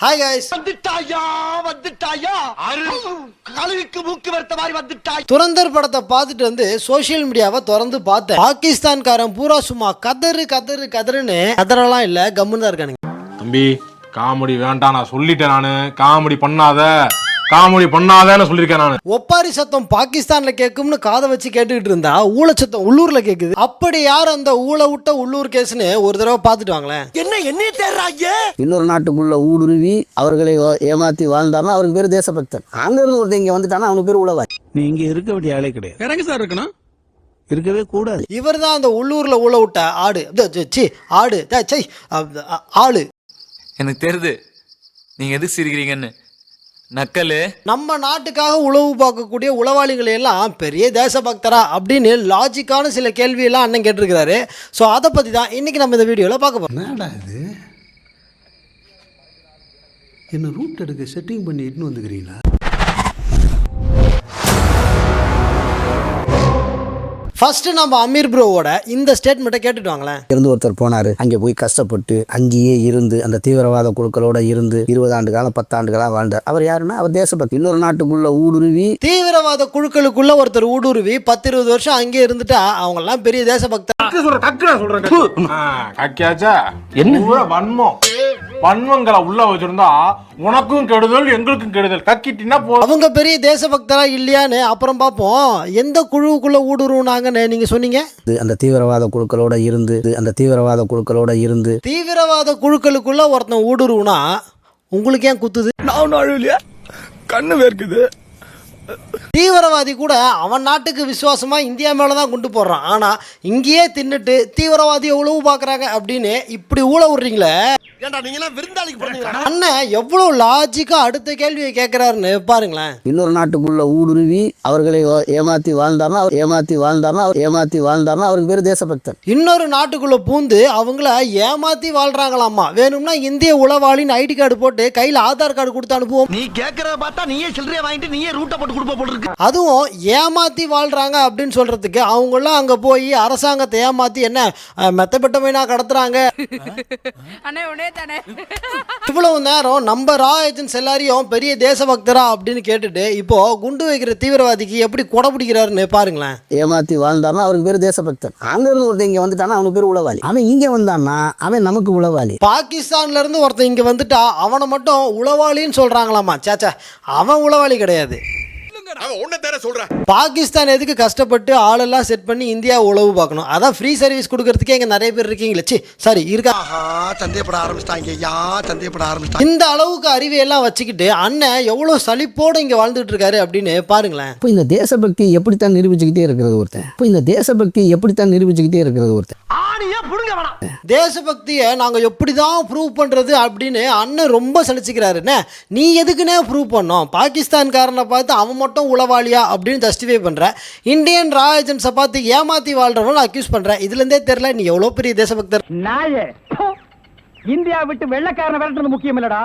Hi guys வந்துட்டாயா கழுவிக்கு மூக்கு வரத்த மாதிரி வந்துட்டாய். துரந்தர் படத்தை பார்த்துட்டு வந்து சோஷியல் மீடியாவை திறந்து பார்த்தேன். பாகிஸ்தான்காரன் பூரா சும்மா கதறுன்னு கதறலாம் இல்ல, கம்முன்னு தான் இருக்கானுங்க. தம்பி காமெடி வேண்டாம், நான் சொல்லிட்டேன். நானு காமெடி பண்ணாதன்னு சொல்லியிருக்கேன். நானு ஒப்பாரி சத்தம் பாகிஸ்தான்ல கேட்கும்னு காதை வச்சு கேட்டுக்கிட்டு இருந்தா ஊழ சத்தம் உள்ளூர்ல கேக்குது. அப்படி யார் அந்த ஊழ விட்ட உள்ளூர் கேஸ்னு ஒரு தடவை பார்த்துட்டு வாங்களேன். என்ன தேர்றாங்க? இன்னொரு நாட்டுக்குள்ள ஊடுருவி அவர்களை ஏமாத்தி வாழ்ந்தாருன்னா அவருக்கு பேரு தேசபக்தன். அங்க இருந்து ஒருத்தர் இங்க வந்துட்டானா அவனுக்கு பேரு உளவாய். நீ இங்க இருக்க வேண்டிய ஆளே கிடையாது. இறங்க சார் இருக்கணும், இருக்கவே கூடாது. இவர் தான் அந்த உள்ளூர்ல ஊழ விட்ட ஆளு. எனக்கு தெரியுது நீங்க எதுக்கு சிரிக்கிறீங்கன்னு. நக்கலு நம்ம நாட்டுக்காக உளவு பார்க்கக்கூடிய உளவாளிகளை எல்லாம் பெரிய தேசபக்தரா அப்படின்னு லாஜிக்கான சில கேள்வியெல்லாம் அண்ணன் கேட்டிருக்கிறாரு. ஸோ அதை பற்றி தான் இன்னைக்கு நம்ம இந்த வீடியோவில் பார்க்க போகிறோம். என்னடா இது, என்ன ரூட் எடுக்க செட்டிங் பண்ணி இட்டுன்னு வந்துக்கிறீங்களா? ஃபர்ஸ்ட் நம்ம அமீர் ப்ரோவோட இந்த ஸ்டேட்மெண்ட்டை கேட்டுட்டு வாங்களேன். இருந்து ஒருத்தர் போனாரு, அங்கே போய் கஷ்டப்பட்டு அங்கேயே இருந்து அந்த தீவிரவாத குழுக்களோட இருந்து 20 ஆண்டு காலம் 10 ஆண்டுகளா வாழ்ந்தார். அவர் யாருன்னா அவர் தேசபக்தி. இன்னொரு நாட்டுக்குள்ள ஊடுருவி தீவிரவாத குழுக்களுக்குள்ள ஒருத்தர் ஊடுருவி 10-20 வருஷம் அங்கேயே இருந்துட்டா அவங்க எல்லாம் பெரிய தேசபக்தர். வன்மங்களை உள்ள வச்சிருந்தா உனக்கும் கெடுதல் எங்களுக்கும் கெடுதல். கக்கிட்டினா அவங்க பெரிய தேசபக்தரா இல்லையான்னு அப்புறம் பார்ப்போம். எந்த குழுவுக்குள்ள ஊடுருவுனாங்கன்னு நீங்க சொன்னீங்க? அந்த தீவிரவாத குழுக்களோட இருந்து தீவிரவாத குழுக்களுக்குள்ள ஒருத்தன் ஊடுருவுனா உங்களுக்கு ஏன் குத்துது? நான் அழுவலையா, கண்ணு வேர்க்குது. தீவிரவாதி கூட அவன் நாட்டுக்கு விசுவாசமா இந்தியா மேலதான் கொண்டு போடுறான். ஆனா இங்கேயே தின்னுட்டு தீவிரவாதி எவ்வளவு பாக்குறாங்க அப்படின்னு இப்படி ஊழ விடுறீங்களே. அண்ணன் எவ்வளவு லாஜிக்கா அடுத்த கேள்வியை கேட்கிறாருன்னு பாருங்களேன். இன்னொரு நாட்டுக்குள்ள ஊடுருவி அவர்களை ஏமாத்தி வாழ்ந்தாருன்னா அவருக்கு பேரு தேசபக்தன். இன்னொரு நாட்டுக்குள்ள பூந்து அவங்கள ஏமாத்தி வாழ்றாங்களாமா. வேணும்னா இந்திய உளவாளின்னு ஐடி கார்டு போட்டு கையில ஆதார் கார்டு கொடுத்து அனுப்புவோம். நீ கேக்குறத பார்த்தா நீயே சில்லறைய வாங்கிட்டு நீயே ரூட்ட போட்டு கொடுப்ப போல இருக்கு. அதுவும் ஏமாத்தி வாழ்றாங்க அப்படின்னு சொல்றதுக்கு அவங்களாம் அங்க போய் அரசாங்கத்தை ஏமாத்தி என்ன மெத்தப்பட்ட மீனா கடத்துறாங்க. இவ்வளவு நேரம் நம்ம ரா ஏஜென்ட்ஸ் எல்லாரையும் பெரிய தேசபக்தரா அப்படின்னு கேட்டுட்டு இப்போ குண்டு வைக்கிற தீவிரவாதிக்கு எப்படி கொடை பிடிக்கிறாருன்னு பாருங்களேன். ஏமாத்தி வாழ்ந்தாருன்னா அவருக்கு பேரு தேசபக்தன். அங்க இருந்து ஒருத்தர் இங்க வந்துட்டானா அவனுக்கு பேரு உளவாளி. அவன் இங்க வந்தான்னா அவன் நமக்கு உளவாளி. பாகிஸ்தான்ல இருந்து ஒருத்தன் இங்க வந்துட்டா அவனை மட்டும் உளவாளின்னு சொல்றாங்களாமா. சாச்சா, அவன் உளவாளி கிடையாது. பாகிஸ்தான் எதுக்கு கஷ்டப்பட்டு ஆளெல்லாம் செட் பண்ணி இந்தியா உளவு பார்க்கணும்? அதான் ஃப்ரீ சர்வீஸ் கொடுக்கறதுக்கே இங்க நிறைய பேர் இருக்கீங்களே. சரி இருக்கா, சந்தேகப்பட ஆரம்பிச்சிட்டாங்க. இந்த அளவுக்கு அறிவையெல்லாம் வச்சுக்கிட்டு அண்ணன் எவ்வளவு சலிப்போட இங்க வாழ்ந்துட்டு இருக்காரு அப்படின்னு பாருங்களேன். இப்போ இந்த தேசபக்தி எப்படித்தான் நிரூபிச்சுக்கிட்டே இருக்கிறது ஒருத்தன். தேசபக்தியை நாங்க எப்படிதான் ப்ரூவ் பண்றது அப்படின்னு அண்ணன் ரொம்ப சலிச்சுக்கிறாரு. நீ எதுக்குன்னே ப்ரூவ் பண்ணோம்? பாகிஸ்தான்காரனை பார்த்து அவன் மட்டும் உளவாளியா அப்படின்னு ஜஸ்டிஃபை பண்ற, இந்தியன் ரா ஏஜென்ட்ஸை பார்த்து ஏமாத்தி வாழ்றவன் அக்யூஸ் பண்ற. இதுல இருந்தே தெரியல நீ எவ்வளவு பெரிய தேசபக்தர். இந்தியா விட்டு வெள்ளைக்காரனை விரட்டுறது முக்கியம் இல்லடா,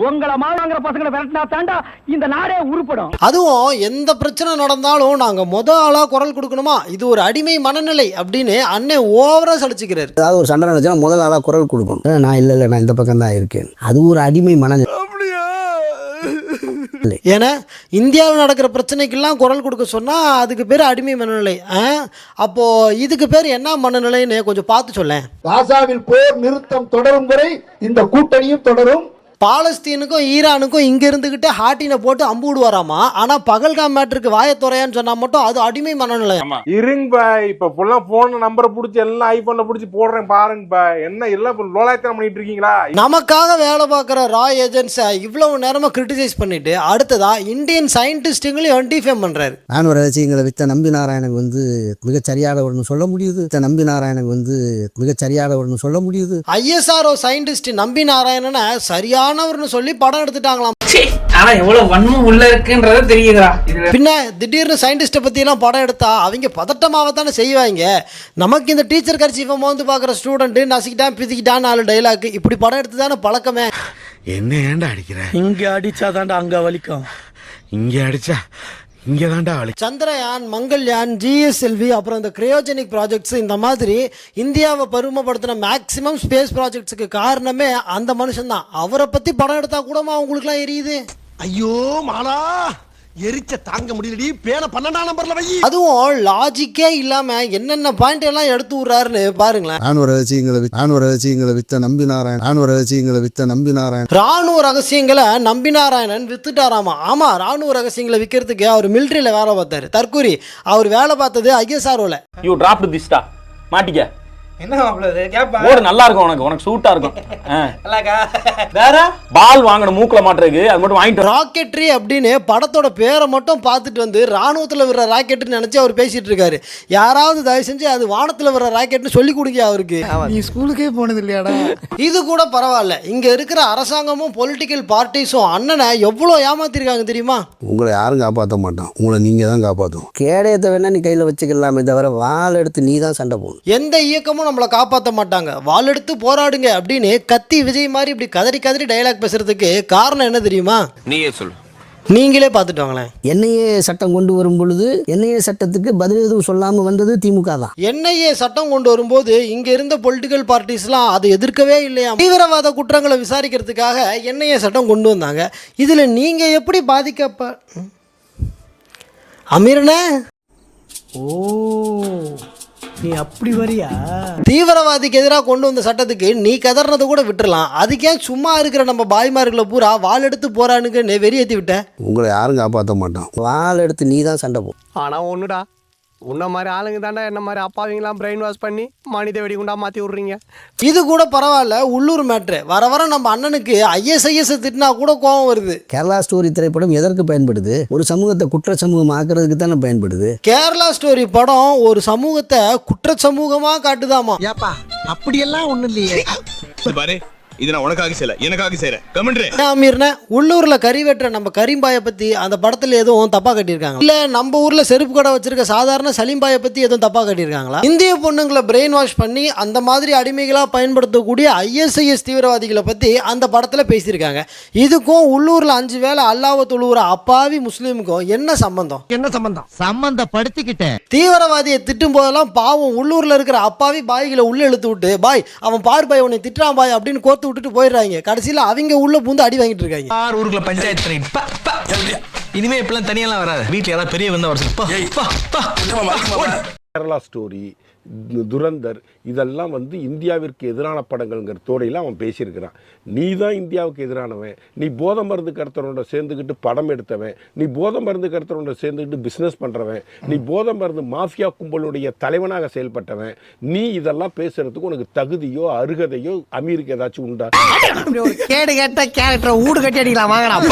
உங்களை மாவாங்கிற பசங்களை விரட்டினா தாண்டா இந்த நாடே உருப்படும். அதுவும் எந்த பிரச்சனை நடந்தாலும் நாங்க ஆளா குரல் கொடுக்கணுமா? இது ஒரு அடிமை மனநிலை அப்படின்னு அண்ணன் ஓவரா சலிச்சுக்கிறாரு. அதாவது ஒரு சண்டை நடந்துச்சுன்னா முதல் ஆளா குரல் கொடுக்கணும். நான் இல்ல நான் இந்த பக்கம் தான் இருக்கேன். அது ஒரு அடிமை மனநிலை. ஏன்னா இந்தியாவில் நடக்கிற பிரச்சனைக்கெல்லாம் குரல் கொடுக்க சொன்னா அதுக்கு பேர் அடிமை மனநிலை. அப்போ இதுக்கு பேர் என்ன மனநிலைன்னு கொஞ்சம் பார்த்து சொல்லேன். காசாவில் போர் நிறுத்தம் தொடரும் வரை இந்த கூட்டணியும் தொடரும். பாலஸ்தீனுக்கும் ஈரானுக்கும் இங்க இருந்துகிட்டு ஹாட்டினை போட்டு அம்பு விடுவாராமா. ஆனா பகல்காம் மேட்டருக்கு வாயத்துறையான்னு சொன்னா மட்டும் அது அடிமை மனநிலை. இருங்க பாய், இப்ப போன் நம்பரை புடிச்சு எல்லாம் ஐபோன்ல புடிச்சு போடுறேன் பாருங்க பாய். என்ன எல்லாம் லோலாயத்தனம் பண்ணிட்டு இருக்கீங்களா? நமக்காக வேலை பார்க்குற ரா ஏஜென்ட்ஸை இவ்வளவு நேரமா கிரிட்டிசைஸ் பண்ணிட்டு அடுத்ததா இந்தியன் சயின்டிஸ்டுங்களையும் டிஃபேம் பண்றாரு. நான் ஒரு ரசிகங்களை வித்த நம்பி நாராயணன் மிகச்சரியாத ஒன்று சொல்ல முடியுது. ISRO சயின்டிஸ்ட் நம்பி நாராயணனை சரியா சொல்லி படம் எடுத்துட்டாங்களாம். ஆனா எவ்வளவு வன்மம் உள்ள இருக்குன்றத தெரியுதா? பின்ன திடீர்னு சயின்டிஸ்ட பத்தி எல்லாம் படம் எடுத்தா அவங்க பதட்டமாவத்தானே செய்வாங்க. நமக்கு இந்த டீச்சர் கர்ச்சீஃபை வந்து பாக்குற ஸ்டூடெண்ட் நசிக்கிட்டான் பிதிக்கிட்டான் 4 டைலாக் இப்படி படம் எடுத்துதானே பழக்கமே. என்ன ஏன்டா அடிக்கிற? இங்க அடிச்சாதான்டா அங்க வலிக்கும், இங்க அடிச்சா இங்கதான்டா ஆளு. சந்திரயான், மங்கள்யான், GSLV, அப்புறம் இந்த கிரையோஜெனிக் ப்ராஜெக்ட்ஸ், இந்த மாதிரி இந்தியாவை பெருமைப்படுத்தின மேக்ஸிமம் ஸ்பேஸ் ப்ராஜெக்ட்ஸுக்கு காரணமே அந்த மனுஷன் தான். அவரை பற்றி படம் எடுத்தா கூடமா அவங்களுக்குலாம் எரியுது. ஐயோ மாலா, எரிச்ச தாங்க முடியலடி. பேன 12ஆம் நம்பர்ல வை. அதுவும் லாஜிக்கே இல்லாம என்னென்ன பாயிண்ட் எல்லாம் எடுத்து விடுறாருன்னு பாருங்களேன். ராணுவ ரகசியங்களை வித்த நம்பினாராயண் ராணுவ ரகசியங்களை நம்பினாராயணன் வித்துட்டாராமா. ஆமா, ராணுவ ரகசியங்களை விற்கிறதுக்கு அவர் மிலிட்டரியில வேலை பார்த்தாரு. தற்கூரி அவர் வேலை பார்த்தது ISROல. யூ டிராப் திஸ்டா மாட்டிக்க. என்ன மாப்பிள்ள கேப்பா? ஓடு நல்லா இருக்கும், உனக்கு சூட்டா இருக்கும். வேற பால் வாங்கணும் மூக்குல மாட்டுறதுக்கு, அது மட்டும் வாங்கிட்டு. ராக்கெட்ரி அப்படின்னு படத்தோட பேரை மட்டும் பார்த்துட்டு வந்து ராணுவத்தில் விடுற ராக்கெட்னு நினைச்சு அவர் பேசிட்டு இருக்காரு. யாராவது தயவு செஞ்சு அது வானத்தில் விடுற ராக்கெட்னு சொல்லி கொடுங்க அவருக்கு. நீ ஸ்கூலுக்கே போனது இல்லையாடா? இது கூட பரவாயில்ல. இங்க இருக்கிற அரசாங்கமும் பொலிட்டிக்கல் பார்ட்டிஸும் அண்ணனை எவ்வளோ ஏமாத்திருக்காங்க தெரியுமா? உங்களை யாரும் காப்பாற்ற மாட்டான், உங்களை நீங்க தான் காப்பாற்றும். கேடயத்தை வேணா நீ கையில் வச்சுக்கலாமே தவிர வாள் எடுத்து நீ தான் சண்டை போடணும். எந்த இயக்கமும் நம்மளை காப்பாற்ற மாட்டாங்க, வாள் எடுத்து போராடுங்க அப்படின்னு கத்தி விஜய் மாதிரி இப்படி கதறி கதறி டயலாக் பேசுறதுக்கு காரணம் என்ன தெரியுமா? நீயே சொல்லு. நீங்களே பார்த்துட்டு வாங்களேன். NIA சட்டம் கொண்டு வரும் பொழுது NIA சட்டத்துக்கு பதில் எதுவும் சொல்லாமல் வந்தது திமுக தான். NIA சட்டம் கொண்டு வரும்போது இங்க இருந்த பொலிட்டிக்கல் பார்ட்டிஸ்லாம் அதை எதிர்க்கவே இல்லையா. தீவிரவாத குற்றங்களை விசாரிக்கிறதுக்காக NIA சட்டம் கொண்டு வந்தாங்க. இதுல நீங்க எப்படி அமீரனே? ஓ, நீ அப்படி வரியா? தீவிரவாதிக்கு எதிராக கொண்டு வந்த சட்டத்துக்கு நீ கதறனதை கூட விட்டுறலாம். அதுக்கே சும்மா இருக்கிற நம்ம பாய்மார்களை பூரா வாள் எடுத்து போறானுங்க வெறியேற்றி விட்ட. உங்களை யாரும் காப்பாற்ற மாட்டான். வாள் எடுத்து நீ தான் சண்டை போடணும். ஆனா ஒண்ணுடா, உன்ன மாதிரி ஆளுங்க தாண்டா என்ன மாதிரி அப்பாவிங்களாம் பிரெயின் வாஷ் பண்ணி மனித வெடிகுண்டா மாற்றி விட்றீங்க. இது கூட பரவாயில்ல, உள்ளூர் மேட்ரு. வர வர நம்ம அண்ணனுக்கு ISIS திட்டினா கூட கோபம் வருது. கேரளா ஸ்டோரி திரைப்படம் எதற்கு பயன்படுது? ஒரு சமூகத்தை குற்ற சமூகம் ஆக்குறதுக்கு தானே பயன்படுது. கேரளா ஸ்டோரி படம் ஒரு சமூகத்தை குற்ற சமூகமா காட்டுதாமா. ஏப்பா அப்படியெல்லாம் ஒண்ணும் இல்லையே. பாரு, இது நான் உனக்காக செய்யல, எனக்காக செய்யறேன். கமெண்ட்ரி அமீர்னே, உள்ளூர்ல கறி வெட்டுற நம்ம கரீம்பாயை பத்தி அந்த படத்துல எதுவும் தப்பா கட்டியிருக்காங்க? இல்ல நம்ம ஊர்ல செருப்பு கடை வச்சிருக்க சாதாரண சலீம்பாயை பத்தி எதுவும் தப்பா கட்டியிருக்காங்களா? இந்திய பொண்ணுங்களை பிரெயின் வாஷ் பண்ணி அந்த மாதிரி அடிமைகளா பயன்படுத்தக்கூடிய ISIS தீவிரவாதிகளை பத்தி அந்த படத்துல பேசியிருக்காங்க. இதுக்கும் உள்ளூர்ல 5 வேளை அல்லாஹ்வை தொழுகிற அப்பாவி முஸ்லீமுக்கும் என்ன சம்பந்தம்? என்ன சம்பந்தம்? சம்பந்தப்படுத்திக்கிட்டேன். தீவிரவாதியை திட்டும் போதெல்லாம் பாவம் உள்ளூர்ல இருக்கிற அப்பாவி பாய்களை உள்ள இழுத்து விட்டு, பாய் அவன் பார் பாய் உன்னை திட்டுறான் பாய் அப்படின்னு கோர்த்து விட்டுட்டு போயிடுறாங்க. கடைசியில் அவங்க உள்ள பூந்து அடி வாங்கிட்டு இருக்காங்க. ஊருக்குள்ள பஞ்சாயத்து பண்ணிட்டு இனிமே இப்பெல்லாம் தனியெல்லாம் வராது. வீட்டுல யாராவது பெரிய வந்தா கேரளா ஸ்டோரி, துரந்தர், இதெல்லாம் இந்தியாவிற்கு எதிரான படங்கள்ங்கிற தோடையில் அவன் பேசியிருக்கிறான். நீ தான் இந்தியாவுக்கு எதிரானவன், நீ போதை மருந்து கடத்தனோட சேர்ந்துக்கிட்டு படம் எடுத்தவன், நீ போதை மருந்து கடத்தனோட சேர்ந்துக்கிட்டு பிஸ்னஸ் பண்ணுறவன், நீ போதை மருந்து மாஃபியா கும்பலுடைய தலைவனாக செயல்பட்டவன். நீ இதெல்லாம் பேசுறதுக்கு உனக்கு தகுதியோ அருகதையோ அமீருக்கு ஏதாச்சும் உண்டா? கேடு கேட்ட கேரக்டரை ஊடு கட்டி அடிக்கலாம் வாங்கலாம்.